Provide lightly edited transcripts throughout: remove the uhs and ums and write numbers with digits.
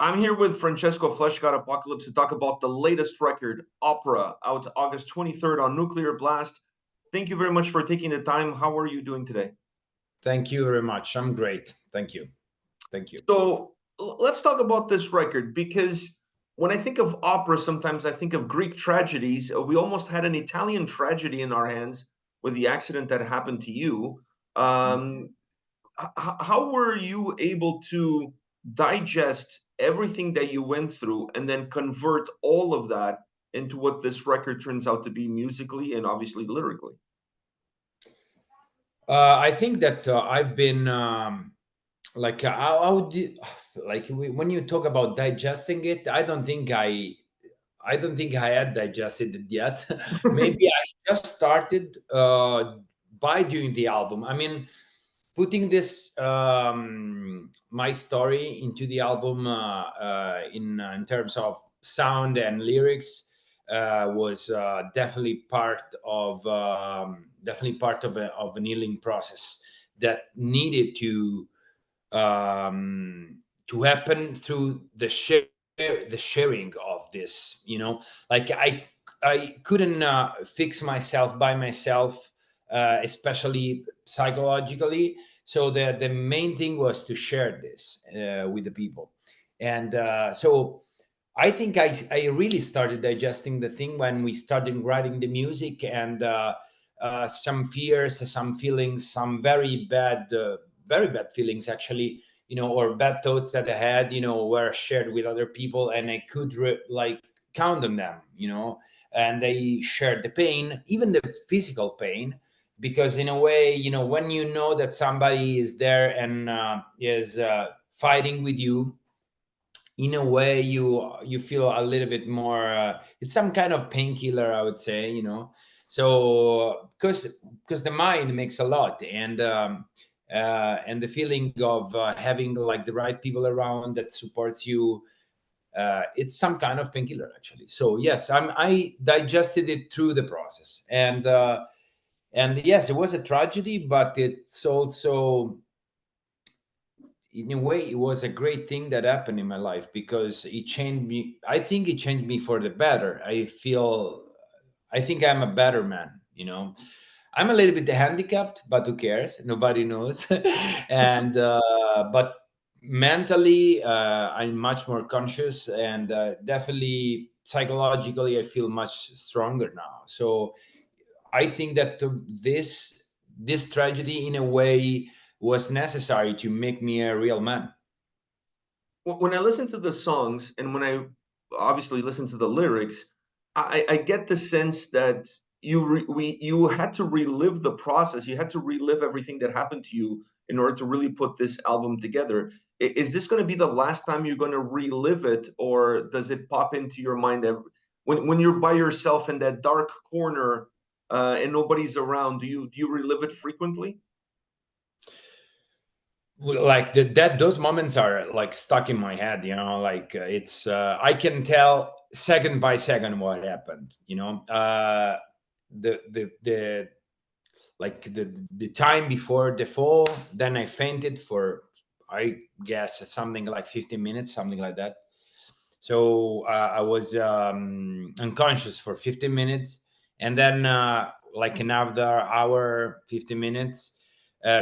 I'm here with Francesco Fleshgod Apocalypse to talk about the latest record, Opera, out August 23rd on Nuclear Blast. Thank you very much for taking the time. How are you doing today? Thank you very much. I'm great. Thank you. Thank you. So let's talk about this record because when I think of opera, sometimes I think of Greek tragedies. We almost had an Italian tragedy in our hands with the accident that happened to you. Um, how were you able to digest everything that you went through and then convert all of that into what this record turns out to be musically and obviously lyrically? I think that I've been like how would you, like when you talk about digesting it, I don't think I had digested it yet. Maybe I just started by doing the album. I mean, putting this my story into the album in terms of sound and lyrics was definitely part of an healing process that needed to happen through the sharing of this. Like I couldn't fix myself by myself, especially psychologically. So the main thing was to share this with the people, and so I think I really started digesting the thing when we started writing the music, and some fears, some feelings, some very bad feelings actually, or bad thoughts that I had, were shared with other people, and I could like count on them, and they shared the pain, even the physical pain, because in a way, when you know that somebody is there and is fighting with you, in a way you feel a little bit more it's some kind of painkiller, I would say, so because the mind makes a lot, and the feeling of having like the right people around that supports you, it's some kind of painkiller actually. So yes, I digested it through the process, and yes, it was a tragedy, but it's also, in a way, it was a great thing that happened in my life, because it changed me. I think it changed me for the better. I think I'm a better man, I'm a little bit handicapped, but who cares? Nobody knows. And but mentally, I'm much more conscious, and definitely psychologically, I feel much stronger now. So I think that this tragedy, in a way, was necessary to make me a real man. When I listen to the songs and when I obviously listen to the lyrics, I get the sense that you had to relive the process. You had to relive everything that happened to you in order to really put this album together. Is this going to be the last time you're going to relive it, or does it pop into your mind when you're by yourself in that dark corner and nobody's around? Do you relive it frequently? Like that those moments are like stuck in my head, like it's I can tell second by second what happened, the like the time before the fall, then I fainted for, I guess, something like 15 minutes, something like that. So I was unconscious for 15 minutes, and then like another hour, 15 minutes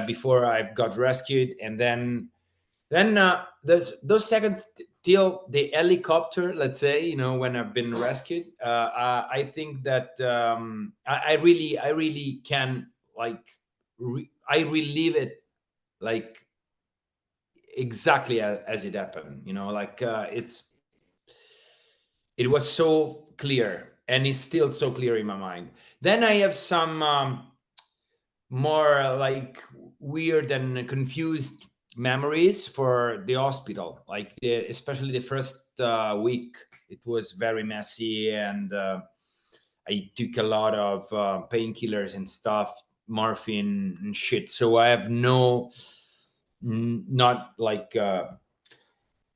before I got rescued, and then those seconds till the helicopter, let's say, when I've been rescued. I think that I really can, like, I relive it, like, exactly as it happened. Like it was so clear, and it's still so clear in my mind. Then I have some more like weird and confused memories for the hospital, like especially the first week. It was very messy, and I took a lot of painkillers and stuff, morphine and shit, so I have not like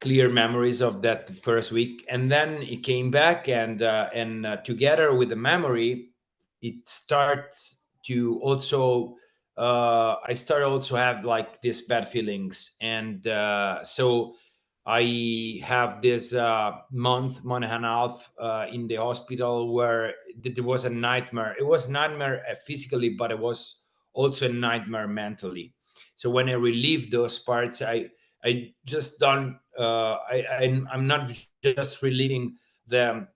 clear memories of that first week. And then it came back, and together with the memory, it starts to also I started also have like these bad feelings, and so I have this month and a half in the hospital where there was a nightmare. It was a nightmare physically, but it was also a nightmare mentally. So when I relieve those parts, I just don't. I'm not just relieving the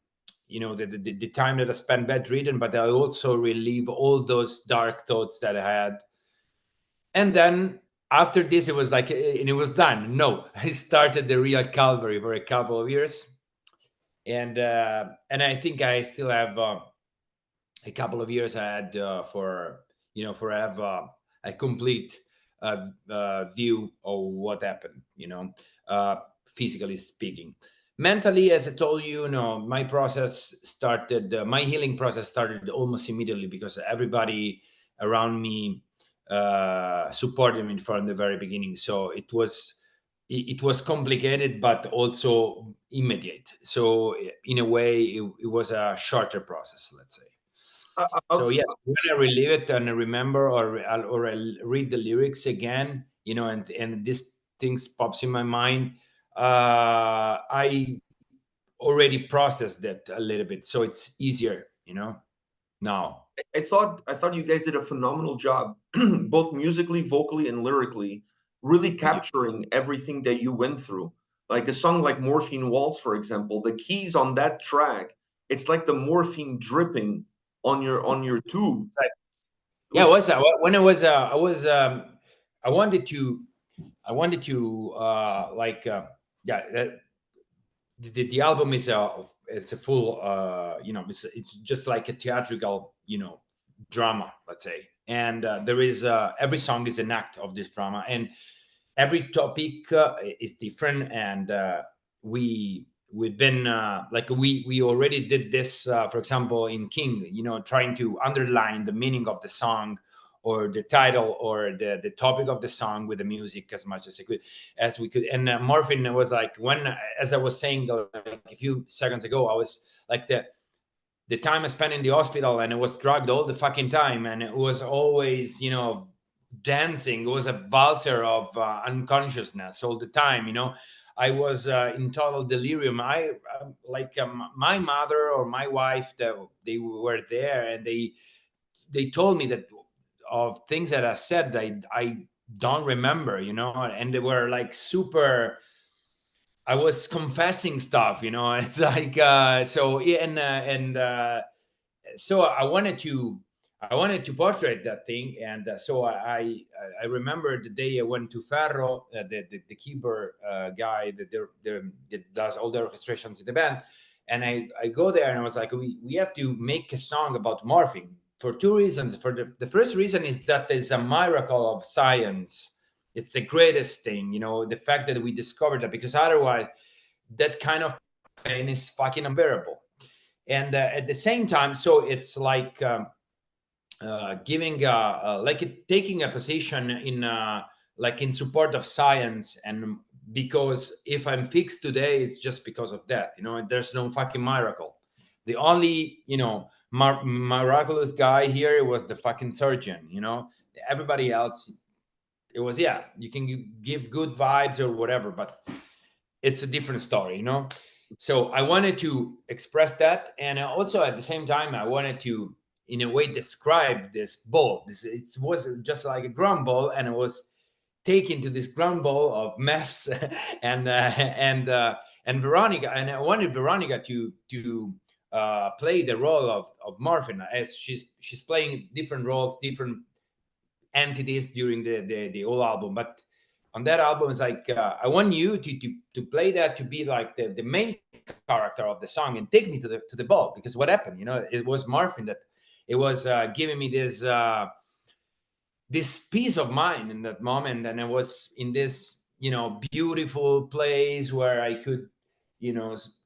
the time that I spent bedridden, but I also relieve all those dark thoughts that I had. And then after this, it was like, and it was done. No, I started the real Calvary for a couple of years, and I think I still have a couple of years ahead for for have a complete view of what happened. Uh, Physically speaking. Mentally, as I told you, my process started. My healing process started almost immediately because everybody around me supported me from the very beginning. So it was complicated, but also immediate. So in a way, it was a shorter process, let's say. So Also, yes, when I relive it and I remember, or I read the lyrics again, and this things pops in my mind, I already processed it a little bit, so it's easier, now. I thought you guys did a phenomenal job, both musically, vocally, and lyrically, really Thank you. capturing everything that you went through. Like a song like Morphine Waltz, for example, the keys on that track, it's like the morphine dripping on your tube. Right. It Yeah, was when I wanted to, like, yeah, the album is it's a full it's just like a theatrical drama, let's say. And there is every song is an act of this drama, and every topic is different. And we've been like, we already did this, for example, in King, trying to underline the meaning of the song, or the title, or the topic of the song with the music as much as we could. And Morphin was like, when, as I was saying like a few seconds ago, I was like, the time I spent in the hospital, and it was drugged all the fucking time, and it was always dancing. It was a valser of unconsciousness all the time. I was in total delirium. I like, my mother or my wife, that they were there, and they told me that of things that I said I don't remember, and they were like super. I was confessing stuff. It's like, so yeah, and so I wanted to portray that thing. And so I remember the day I went to Ferro, the keyboard guy that does all the orchestrations in the band. And I go there, and I was like, we have to make a song about morphing for two reasons. For the first reason is that there's a miracle of science. It's the greatest thing, the fact that we discovered that, because otherwise that kind of pain is fucking unbearable. And at the same time, so it's like, giving like taking a position in, like, in support of science. And because if I'm fixed today, it's just because of that. There's no fucking miracle. The only miraculous guy here was the fucking surgeon. Everybody else, it was, yeah, you can give good vibes or whatever, but it's a different story. So I wanted to express that, and also at the same time I wanted to, in a way, describe this ball. It was just like a ground ball, and it was taken to this ground ball of mess. And Veronica, and I wanted Veronica to play the role of Morphin, as she's playing different roles, different entities during the whole album. But on that album, it's like, I want you to play that, to be like the main character of the song, and take me to the ball. Because what happened, it was Marvin that it was giving me this peace of mind in that moment. And I was in this beautiful place where I could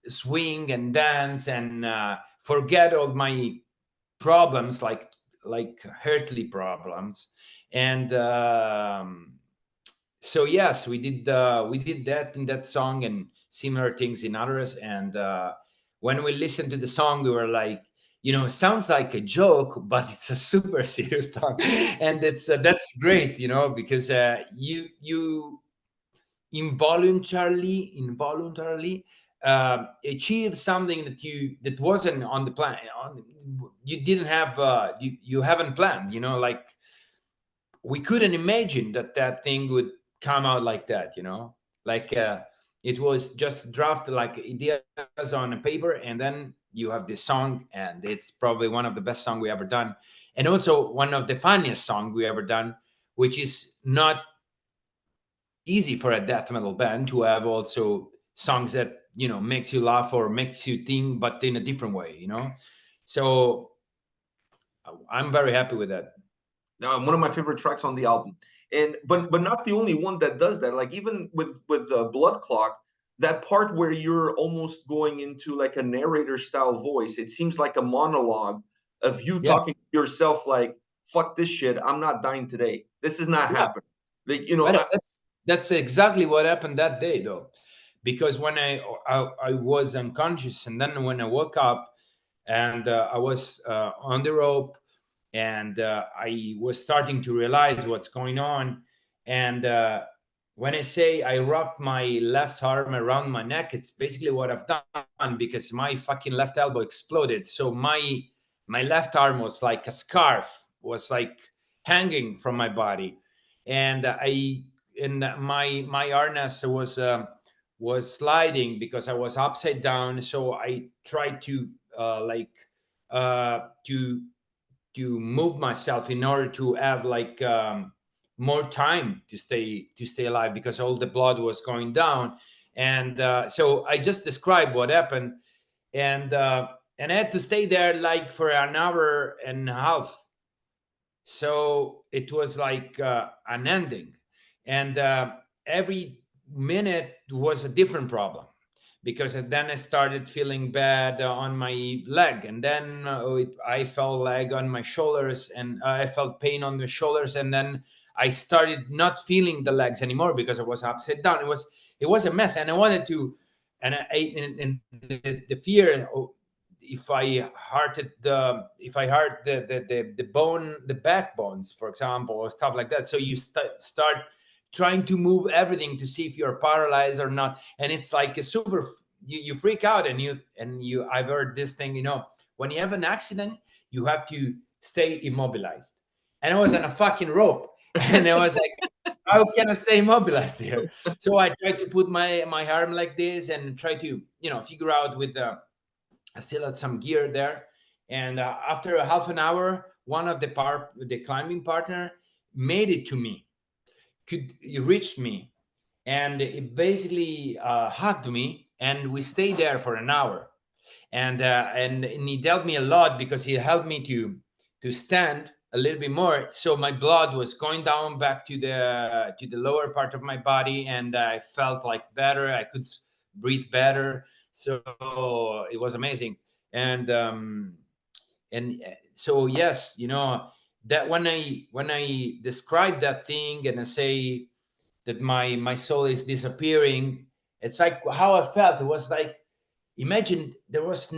swing and dance, and forget all my problems, like earthly problems. And so yes, we did that in that song, and similar things in others. And when we listened to the song, we were like, it sounds like a joke, but it's a super serious song. And it's that's great, because you involuntarily achieve something that wasn't on the plan. You didn't have, you haven't planned. Like, we couldn't imagine that thing would come out like that. Like, it was just drafted like ideas on a paper, and then you have this song, and it's probably one of the best songs we ever done, and also one of the funniest songs we ever done, which is not easy for a death metal band to have also songs that makes you laugh or makes you think, but in a different way. So I'm very happy with that. One of my favorite tracks on the album, and but not the only one that does that. Like even with Blood Clock, that part where you're almost going into like a narrator style voice, it seems like a monologue of you Yeah, talking to yourself, like "fuck this shit, I'm not dying today. This is not yeah. happening." Like But that's exactly what happened that day, though, because when I was unconscious, and then when I woke up, and I was on the rope, and I was starting to realize what's going on. And when I say I wrapped my left arm around my neck, it's basically what I've done, because my fucking left elbow exploded. So my left arm was like a scarf, was like hanging from my body, and my harness was sliding because I was upside down. So I tried to like to move myself in order to have like more time to stay alive, because all the blood was going down. And so I just described what happened, and I had to stay there like for an hour and a half. So it was like an ending, and every minute was a different problem, because then I started feeling bad on my leg, and then I felt leg on my shoulders, and I felt pain on the shoulders, and then I started not feeling the legs anymore because I was upside down. It was a mess, and I wanted to, and and the fear. If I hurt the bone, the backbones, for example, or stuff like that. So you start trying to move everything to see if you're paralyzed or not, and it's like a super, you freak out, and I've heard this thing, when you have an accident, you have to stay immobilized, and I was on a fucking rope, and I was like, how can I stay immobilized here? So I tried to put my arm like this, and try to figure out with I still had some gear there. And after a half an hour, one of the climbing partner made it to me. He reached me, and it basically hugged me, and we stayed there for an hour. And he helped me a lot, because he helped me to stand a little bit more. So my blood was going down back to the lower part of my body, and I felt like better. I could breathe better. So it was amazing. And so yes, that when I describe that thing, and I say that my soul is disappearing, it's like how I felt. It was like, imagine it was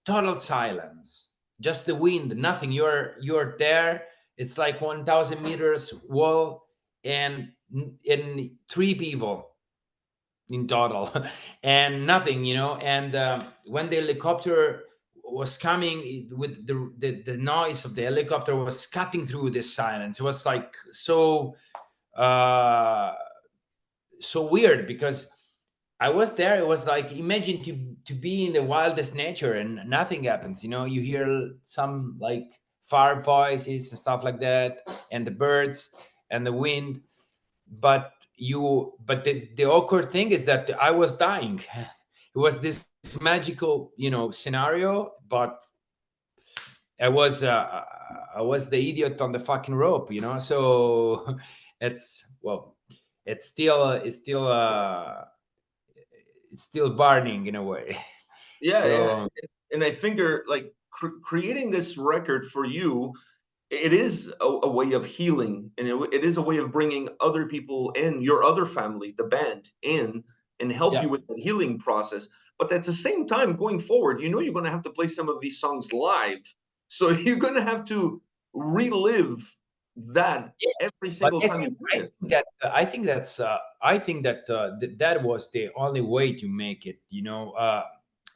total silence, just the wind, nothing. You're there. It's like 1,000 meters wall, and three people in total, and nothing. And when the helicopter was coming, with the noise of the helicopter was cutting through this silence. It was like uh so weird, because I was there. It was like, imagine to be in the wildest nature, and nothing happens. You hear some like fire voices and stuff like that, and the birds and the wind. But the awkward thing is that I was dying. It was this magical, scenario, but I was the idiot on the fucking rope. So it's well, it's still burning in a way. yeah, So and I figure like creating this record for you, it is a way of healing, and it is a way of bringing other people in, your other family, the band, in and help yeah, you with the healing process. But at the same time, going forward, you're going to have to play some of these songs live. So you're going to have to relive that every But single time you play it. I think that that was the only way to make it.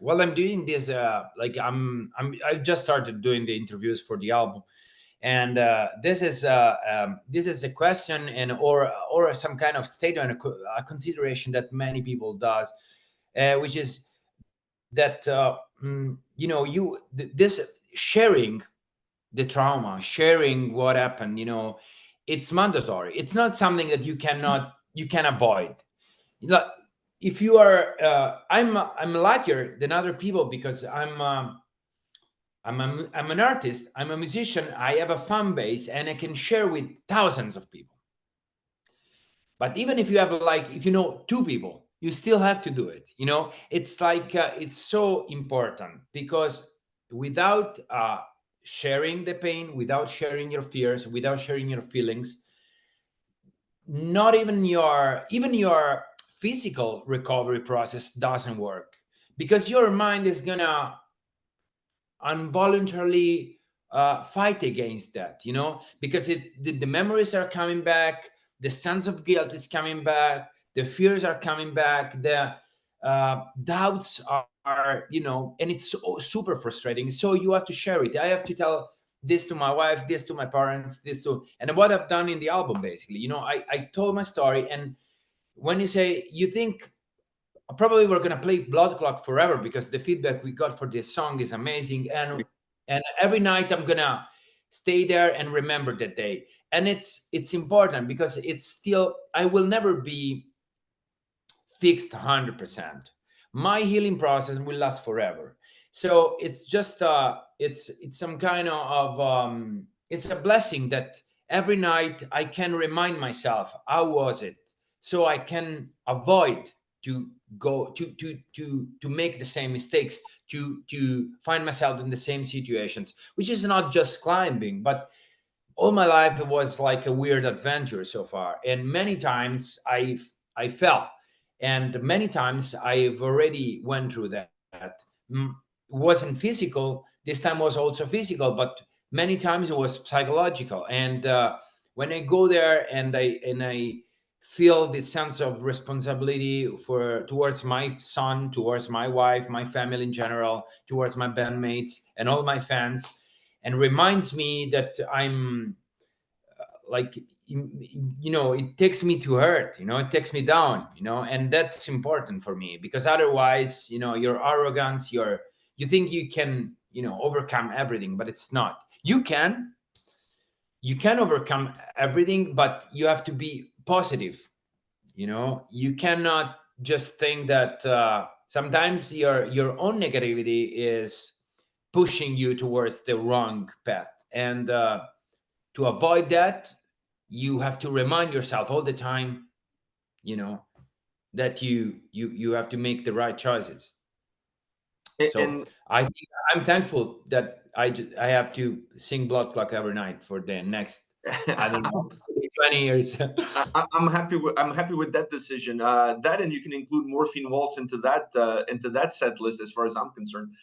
While I'm doing this, like I just started doing the interviews for the album, and this is a question and or some kind of statement, a consideration that many people does, which is that this sharing the trauma, sharing what happened, it's mandatory. It's not something that you can avoid. Like, if you are I'm luckier than other people because I'm an artist, I'm a musician, I have a fan base, and I can share with thousands of people. But even if you have, like, if you know two people, you still have to do it. It's like it's so important, because without sharing the pain, without sharing your fears, without sharing your feelings, not even your physical recovery process doesn't work, because your mind is gonna involuntarily fight against that, because the memories are coming back, the sense of guilt is coming back, the fears are coming back, the doubts are, and it's super frustrating. So you have to share it. I have to tell this to my wife, this to my parents, and what I've done in the album, basically, I told my story. And when you say, you think probably we're going to play Blood Clock forever, because the feedback we got for this song is amazing, and every night I'm going to stay there and remember that day. And it's important, because it's still, I will never be fixed 100%. My healing process will last forever. So it's just it's some kind of it's a blessing that every night I can remind myself how was it, so I can avoid to go to make the same mistakes, to find myself in the same situations, which is not just climbing, but all my life it was like a weird adventure so far. And many times I fell, and many times I've already went through that. It wasn't physical. This time was also physical, but many times it was psychological. And when I go there and I feel this sense of responsibility for towards my son, towards my wife, my family in general, towards my bandmates and all my fans, and reminds me that I'm like, it takes me to hurt, it takes me down, and that's important for me, because otherwise, your arrogance, you think you can, overcome everything, but it's not. You can overcome everything, but you have to be positive. You cannot just think that sometimes your own negativity is pushing you towards the wrong path. And to avoid that, you have to remind yourself all the time, that you have to make the right choices. So And I think I'm thankful that I have to sing Blood Clock every night for the next, I don't know, 20 years. I'm happy with that decision. That, and you can include Morphine Waltz into that set list as far as I'm concerned.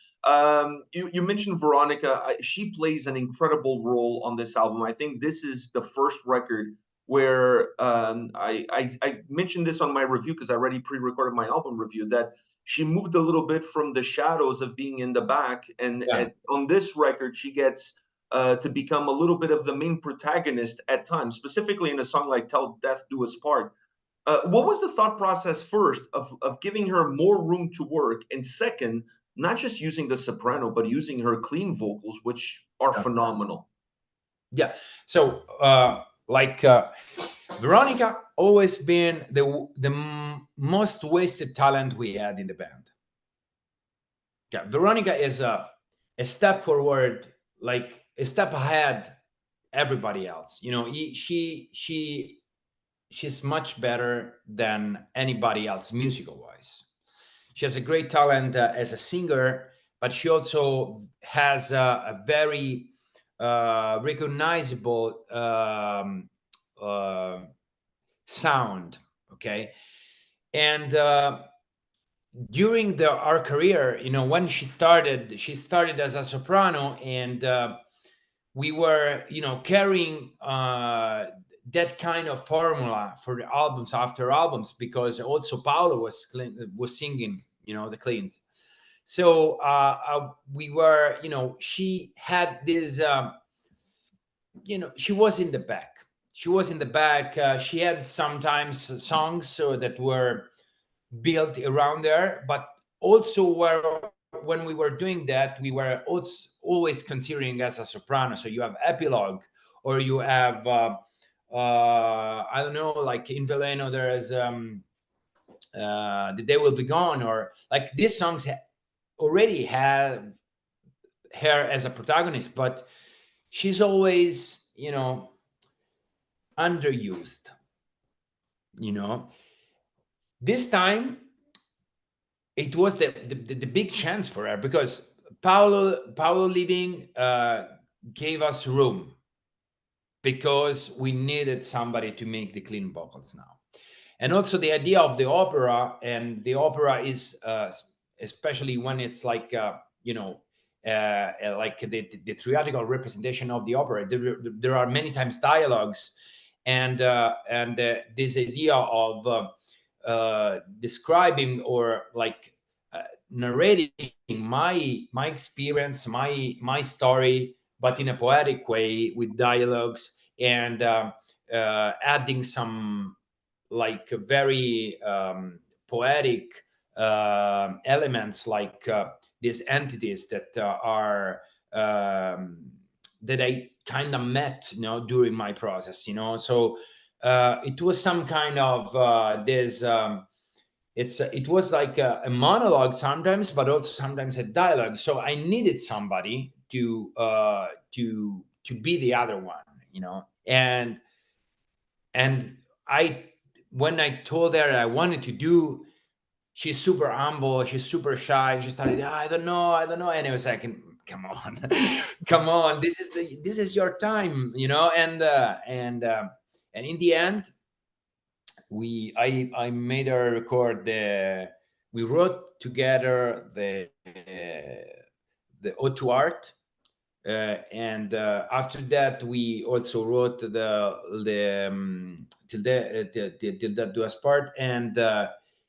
You mentioned Veronica. She plays an incredible role on this album. I think this is the first record where I mentioned this on my review, because I already pre-recorded my album review, that she moved a little bit from the shadows of being in the back, and Yeah. on this record she gets to become a little bit of the main protagonist at times, specifically in a song like "Till Death Do Us Part." What was the thought process first of giving her more room to work, and second, not just using the soprano but using her clean vocals, which are Yeah. phenomenal? Yeah. So like Veronica always been the most wasted talent we had in the band. Yeah, Veronica is a step forward, like a step ahead everybody else. She's much better than anybody else musical wise. She has a great talent as a singer, but she also has a very recognizable uh, sound. Okay. And during our career, when she started as a soprano, and we were, carrying that kind of formula for the albums after albums, because also Paolo was singing, the cleans. So we were, she had this, she was in the back. She was in the back. She had sometimes songs that were built around there, but also when we were doing that, we were also always considering as a soprano. So you have epilogue, or you have I don't know, like in Veleno there's The Day Will Be Gone, or like these songs already have her as a protagonist, but she's always, underused. You know, this time it was the big chance for her, because Paolo leaving gave us room, because we needed somebody to make the clean vocals now. And also the idea of the opera, and the opera is especially when it's like like the theatrical representation of the opera, there are many times dialogues, and this idea of describing, or like narrating my experience, my story, but in a poetic way, with dialogues, and adding some like very poetic elements, like these entities that are that I kind of met, during my process, So it was some kind of this. It was like a monologue sometimes, but also sometimes a dialogue. So I needed somebody to be the other one, and I when I told her I wanted to do, she's super humble, she's super shy, and she started, I don't know, and it was like, come on, come on, this is your time, and in the end, I made her record we wrote together the ode to art, and after that we also wrote the till that do us part, and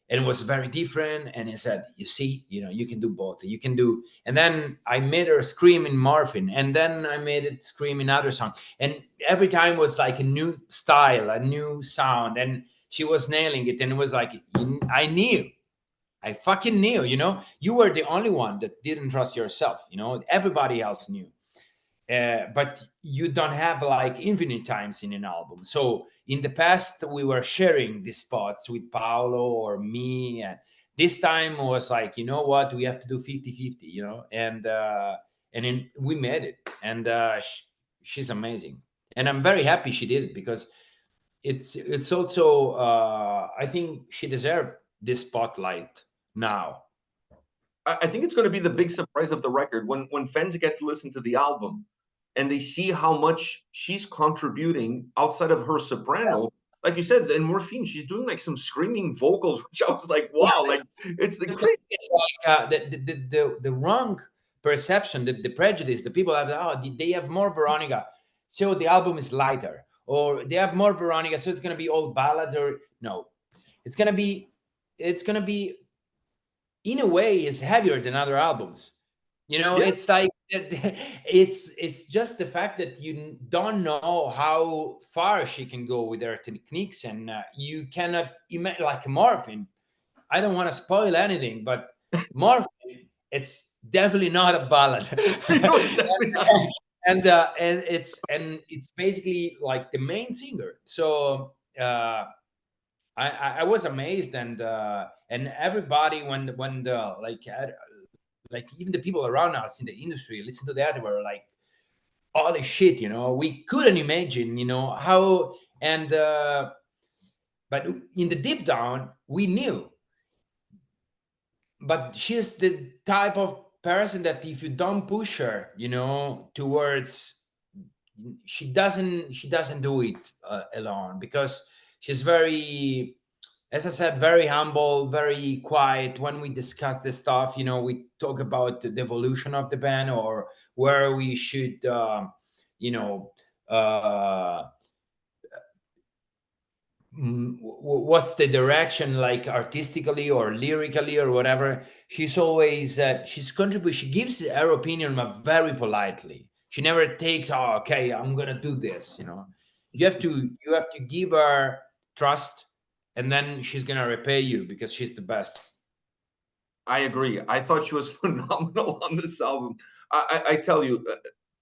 it was very different, and he said, you see, you can do both, you can do. And then I made her scream in Morphine, and then I made it scream in other songs, and every time was like a new style, a new sound, and she was nailing it. And it was like, I fucking knew, you were the only one that didn't trust yourself, everybody else knew. But you don't have like infinite times in an album. So in the past, we were sharing the spots with Paolo or me. And this time was like, you know what, we have to do 50-50, and then we made it. And she's amazing. And I'm very happy she did it, because it's also, I think she deserved this spotlight now. I think it's going to be the big surprise of the record when fans get to listen to the album and they see how much she's contributing outside of her soprano. Like you said, in Morphine, she's doing like some screaming vocals, which I was like, wow, like it's the crazy. It's like the wrong perception, the prejudice. The people have, they have more Veronica, so the album is lighter, or they have more Veronica, so it's gonna be all ballads. Or no, it's gonna be in a way is heavier than other albums. Yeah. It's like it's just the fact that you don't know how far she can go with her techniques, and you cannot imagine, like Morphine. I don't want to spoil anything, but Morphine, it's definitely not a ballad. No, it's definitely not. And it's basically like the main singer. So I was amazed, and everybody, when the like even the people around us in the industry listen to that, were like, holy shit, we couldn't imagine, how. And but in the deep down, we knew. But she's the type of person that if you don't push her, towards, she doesn't do it alone, because she's very, as I said, very humble, very quiet. When we discuss this stuff, we talk about the evolution of the band, or where we should you know, uh what's the direction, like artistically or lyrically or whatever. She's always she gives her opinion, but very politely. She never takes, oh, okay, I'm gonna do this, you have to give her trust, and then she's gonna repay you because she's the best. I agree. I thought she was phenomenal on this album. I tell you,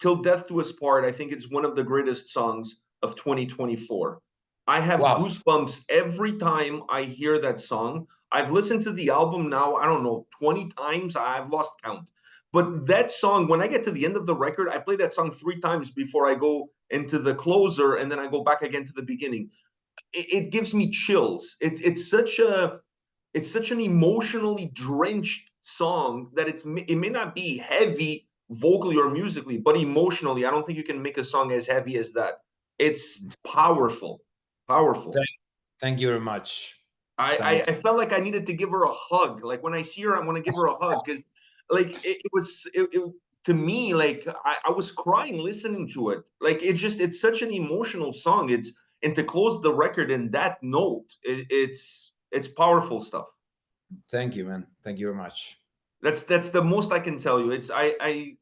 "Till Death Do Us Part," I think it's one of the greatest songs of 2024. I have Wow. goosebumps every time I hear that song. I've listened to the album now, I don't know, 20 times. I've lost count. But that song, when I get to the end of the record, I play that song 3 times before I go into the closer, and then I go back again to the beginning. It gives me chills. It's such an emotionally drenched song that it may not be heavy vocally or musically, but emotionally, I don't think you can make a song as heavy as that. It's powerful, powerful. thank, thank you very much. I Thanks. felt like I needed to give her a hug. Like when I see her, I want to give her a hug because, like, to me, like I was crying listening to it. Like it's such an emotional song. And to close the record in that note, it's powerful stuff. Thank you, man. Thank you very much. That's the most I can tell you. It's I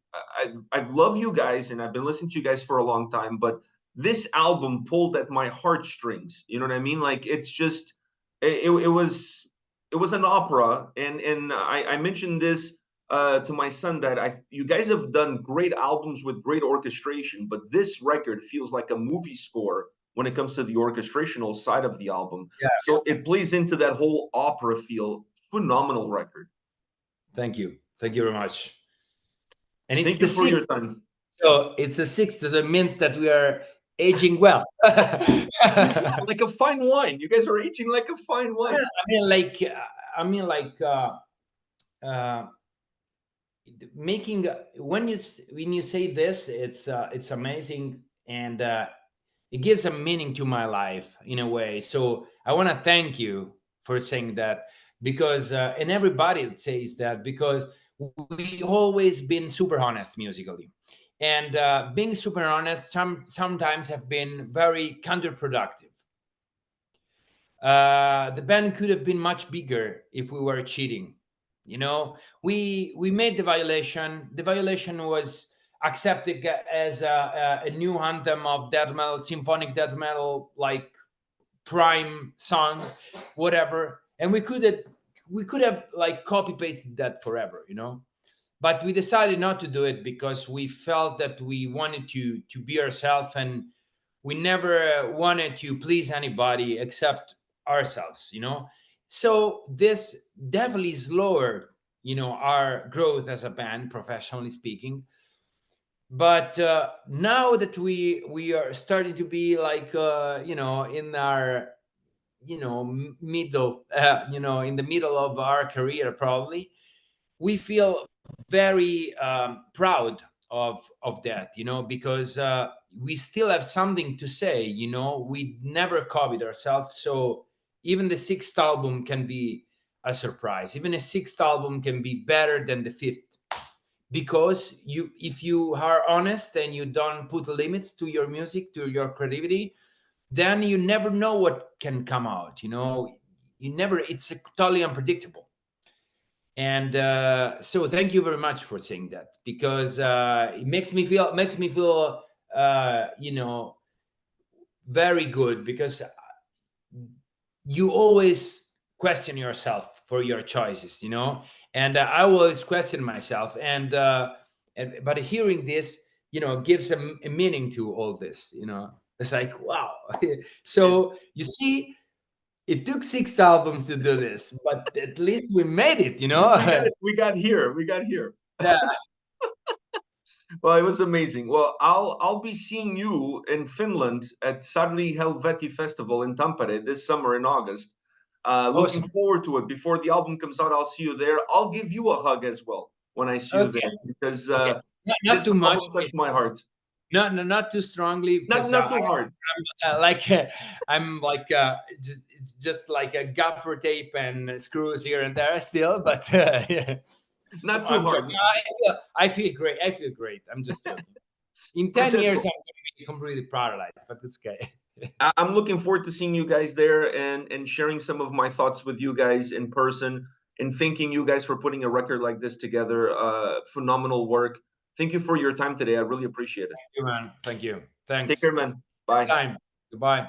love you guys, and I've been listening to you guys for a long time, but this album pulled at my heartstrings. You know what I mean? Like it's just it was an opera, and I mentioned this to my son that I you guys have done great albums with great orchestration, but this record feels like a movie score when it comes to the orchestrational side of the album. Yeah. So it plays into that whole opera feel. Phenomenal record. Thank you. Thank you very much. And it's Thank the you for your sixth. time. So it's the sixth, so it means that we are aging well. Like a fine wine. You guys are aging like a fine wine. I mean, like, making when you say this, it's amazing, and it gives a meaning to my life in a way. So I want to thank you for saying that, because and everybody that says that, because we always been super honest musically, and being super honest sometimes have been very counterproductive. The band could have been much bigger if we were cheating. We made the violation. The violation was accepted as a new anthem of death metal, symphonic death metal, like prime song, whatever. And we could have like copy pasted that forever. But we decided not to do it because we felt that we wanted to be ourselves, and we never wanted to please anybody except ourselves. So this definitely slowered our growth as a band, professionally speaking. But now that we are starting to be like in our middle in the middle of our career, probably, we feel very proud of that, because we still have something to say. We never copied ourselves. So even the sixth album can be a surprise. Even a sixth album can be better than the fifth, because if you are honest and you don't put limits to your music, to your creativity, then you never know what can come out. It's totally unpredictable. And so thank you very much for saying that, because it makes me feel very good, because you always question yourself for your choices. And I always question myself, and but hearing this gives a meaning to all this. It's like, wow. It, So you see, it took six albums to do this, but at least we made it, you know? we got it. We got here. We got here. Yeah. Well, it was amazing. Well, I'll be seeing you in Finland at Sadli Helveti Festival in Tampere this summer in August. Looking Awesome. forward to it. Before the album comes out, I'll see you there. I'll give you a hug as well when I see you Okay. there, because Okay. Not this too much. album touched my heart. Not too strongly, Not because not too hard. like I'm like it's just like a gaffer tape and screws here and there still, but yeah. No, Not too I'm hard. joking. I feel great. I feel great. I'm just joking. In 10 years, Francesco, I'm going to be completely paralyzed, but it's okay. I'm looking forward to seeing you guys there and sharing some of my thoughts with you guys in person, and thanking you guys for putting a record like this together. Phenomenal work. Thank you for your time today. I really appreciate it. Thank you, man. Thank you. Take Thanks. care, man. Next Bye. time. Goodbye.